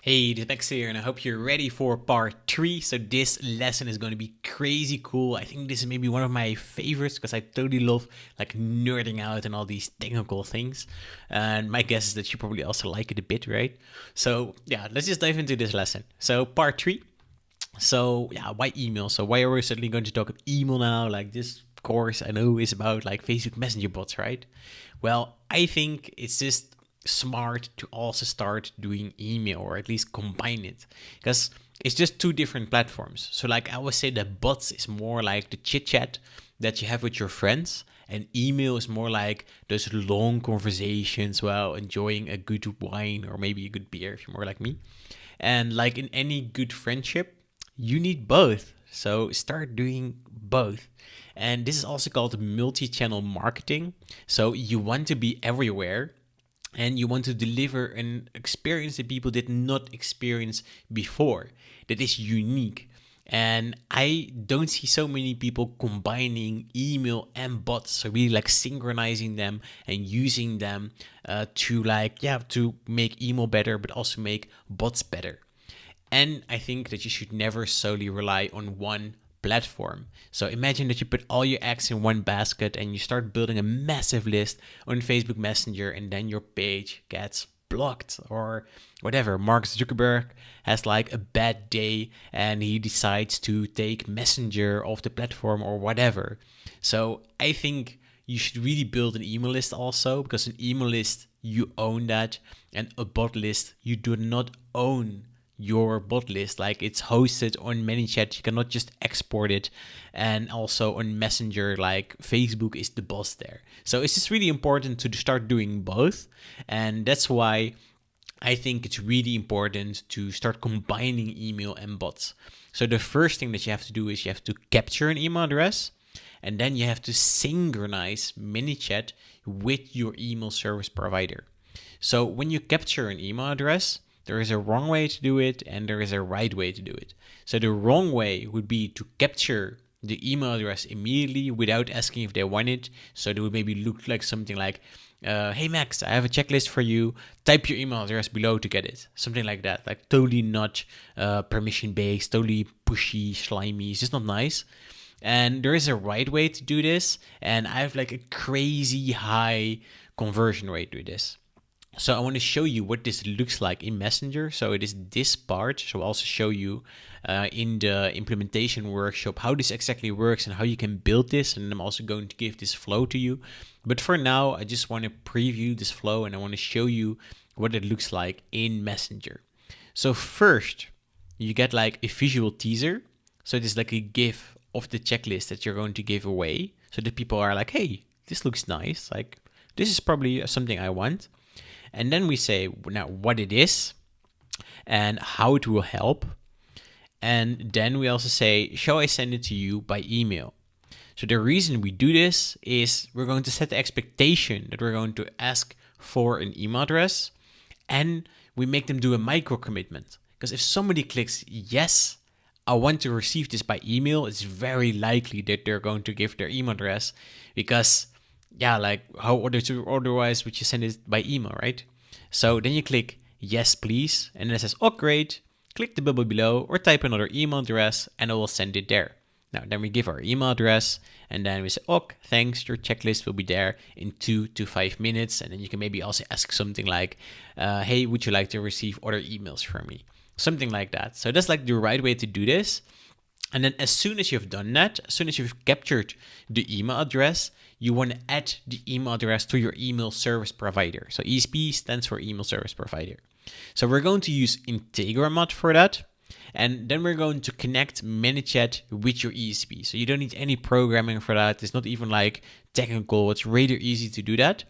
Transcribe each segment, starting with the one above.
Hey, this is Max here, and I hope you're ready for part 3. So this lesson is going to be crazy cool. I think this is maybe one of my favorites because I totally love like nerding out and all these technical things. And my guess is that you probably also like it a bit, right? So yeah, let's just dive into this lesson. So part 3. So yeah, why email? So why are we suddenly going to talk about email now? Like this course I know is about like Facebook Messenger bots, right? Well, I think it's just smart to also start doing email or at least combine it because it's just two different platforms. So like I always say that bots is more like the chit chat that you have with your friends, and email is more like those long conversations while enjoying a good wine or maybe a good beer if you're more like me. And like in any good friendship, you need both. So start doing both. And this is also called multi-channel marketing. So you want to be everywhere and you want to deliver an experience that people did not experience before, that is unique. And I don't see so many people combining email and bots, so really like synchronizing them and using them to make email better, but also make bots better. And I think that you should never solely rely on one platform. So imagine that you put all your eggs in one basket and you start building a massive list on Facebook Messenger, and then your page gets blocked or whatever. Mark Zuckerberg has like a bad day and he decides to take Messenger off the platform or whatever. So I think you should really build an email list also, because an email list, you own that, and a bot list, you do not own your bot list. Like it's hosted on ManyChat, you cannot just export it. And also on Messenger, like Facebook is the boss there. So it's just really important to start doing both. And that's why I think it's really important to start combining email and bots. So the first thing that you have to do is you have to capture an email address, and then you have to synchronize ManyChat with your email service provider. So when you capture an email address, there is a wrong way to do it and there is a right way to do it. So the wrong way would be to capture the email address immediately without asking if they want it. So it would maybe look like something like, hey Max, I have a checklist for you. Type your email address below to get it. Something like that. Like totally not permission based, totally pushy, slimy. It's just not nice. And there is a right way to do this. And I have like a crazy high conversion rate with this. So I want to show you what this looks like in Messenger. So it is this part. So I'll also show you in the implementation workshop how this exactly works and how you can build this. And I'm also going to give this flow to you. But for now, I just want to preview this flow and I want to show you what it looks like in Messenger. So first, you get like a visual teaser. So it is like a GIF of the checklist that you're going to give away. So that people are like, hey, this looks nice. Like this is probably something I want. And then we say now what it is and how it will help. And then we also say, shall I send it to you by email? So the reason we do this is we're going to set the expectation that we're going to ask for an email address, and we make them do a micro commitment. Because if somebody clicks yes, I want to receive this by email, it's very likely that they're going to give their email address, because yeah, like how otherwise would you send it by email, right? So then you click yes, please. And then it says, oh, great. Click the bubble below or type another email address and it will send it there. Now, then we give our email address and then we say, oh, thanks. Your checklist will be there in 2 to 5 minutes. And then you can maybe also ask something like, hey, would you like to receive other emails from me? Something like that. So that's like the right way to do this. And then as soon as you've done that, as soon as you've captured the email address, you want to add the email address to your email service provider. So ESP stands for email service provider. So we're going to use Integramod for that. And then we're going to connect ManyChat with your ESP. So you don't need any programming for that. It's not even like technical. It's really easy to do that.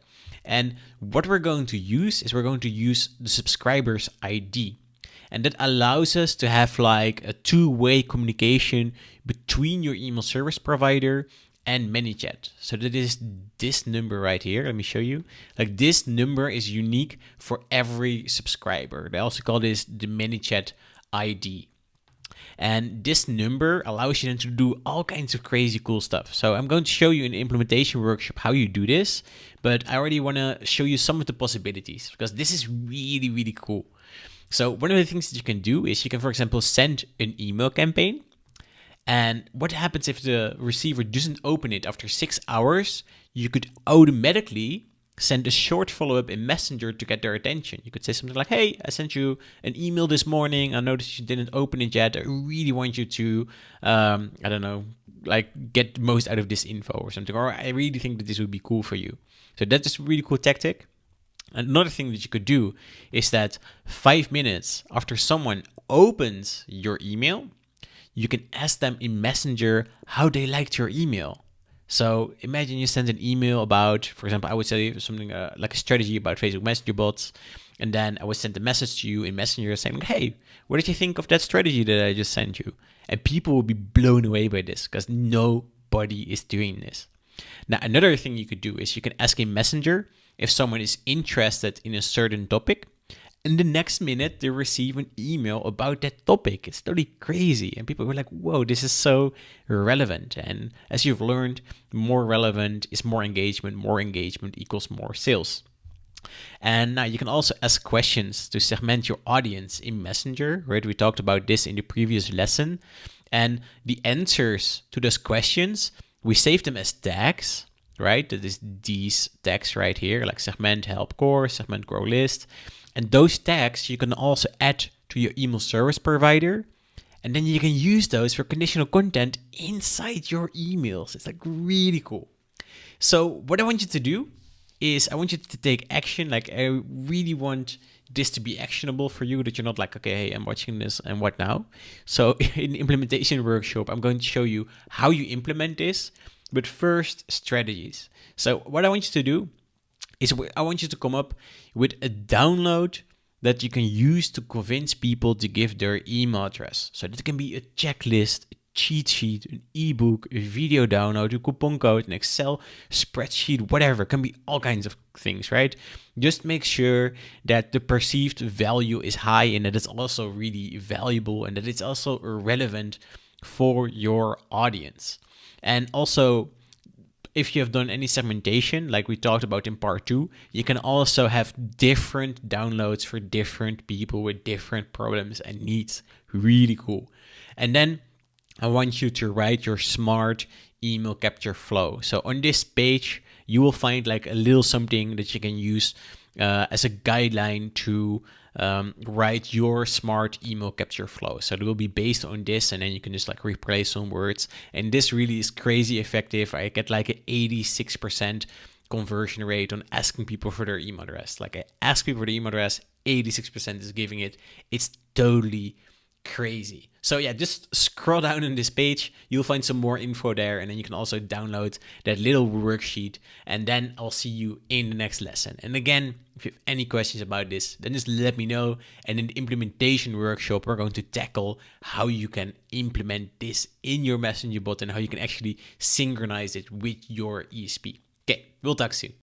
And what we're going to use is we're going to use the subscriber's ID. And that allows us to have like a two-way communication between your email service provider and ManyChat. So that is this number right here. Let me show you. Like this number is unique for every subscriber. They also call this the ManyChat ID. And this number allows you then to do all kinds of crazy cool stuff. So I'm going to show you in the implementation workshop how you do this, but I already want to show you some of the possibilities because this is really, really cool. So one of the things that you can do is you can, for example, send an email campaign. And what happens if the receiver doesn't open it after 6 hours? You could automatically send a short follow-up in Messenger to get their attention. You could say something like, hey, I sent you an email this morning. I noticed you didn't open it yet. I really want you to, I don't know, like get the most out of this info or something. Or I really think that this would be cool for you. So that's a really cool tactic. Another thing that you could do is that 5 minutes after someone opens your email, you can ask them in Messenger how they liked your email. So imagine you send an email about, for example, I would say something like a strategy about Facebook Messenger bots. And then I would send a message to you in Messenger saying, hey, what did you think of that strategy that I just sent you? And people will be blown away by this because nobody is doing this. Now, another thing you could do is you can ask in Messenger if someone is interested in a certain topic. And the next minute, they receive an email about that topic. It's totally crazy. And people were like, whoa, this is so relevant. And as you've learned, more relevant is more engagement equals more sales. And now you can also ask questions to segment your audience in Messenger, right? We talked about this in the previous lesson. And the answers to those questions, we save them as tags, right? That is these tags right here, like segment help core, segment grow list. And those tags you can also add to your email service provider. And then you can use those for conditional content inside your emails. It's like really cool. So what I want you to do is I want you to take action. Like I really want this to be actionable for you, that you're not like, okay, hey, I'm watching this and what now? So in the implementation workshop, I'm going to show you how you implement this. But first, strategies. So what I want you to do is I want you to come up with a download that you can use to convince people to give their email address. So that can be a checklist, a cheat sheet, an ebook, a video download, a coupon code, an Excel spreadsheet, whatever. It can be all kinds of things, right? Just make sure that the perceived value is high and that it's also really valuable and that it's also relevant for your audience. And also, if you have done any segmentation, like we talked about in part 2, you can also have different downloads for different people with different problems and needs. Really cool. And then I want you to write your smart email capture flow. So on this page, you will find like a little something that you can use as a guideline to write your smart email capture flow. So it will be based on this, and then you can just like replace some words. And this really is crazy effective. I get like an 86% conversion rate on asking people for their email address. Like I ask people for the email address, 86% is giving it. It's totally crazy. So yeah, just scroll down on this page. You'll find some more info there, and then you can also download that little worksheet. And then I'll see you in the next lesson. And again, if you have any questions about this, then just let me know. And in the implementation workshop, we're going to tackle how you can implement this in your Messenger bot and how you can actually synchronize it with your ESP. Okay, we'll talk soon.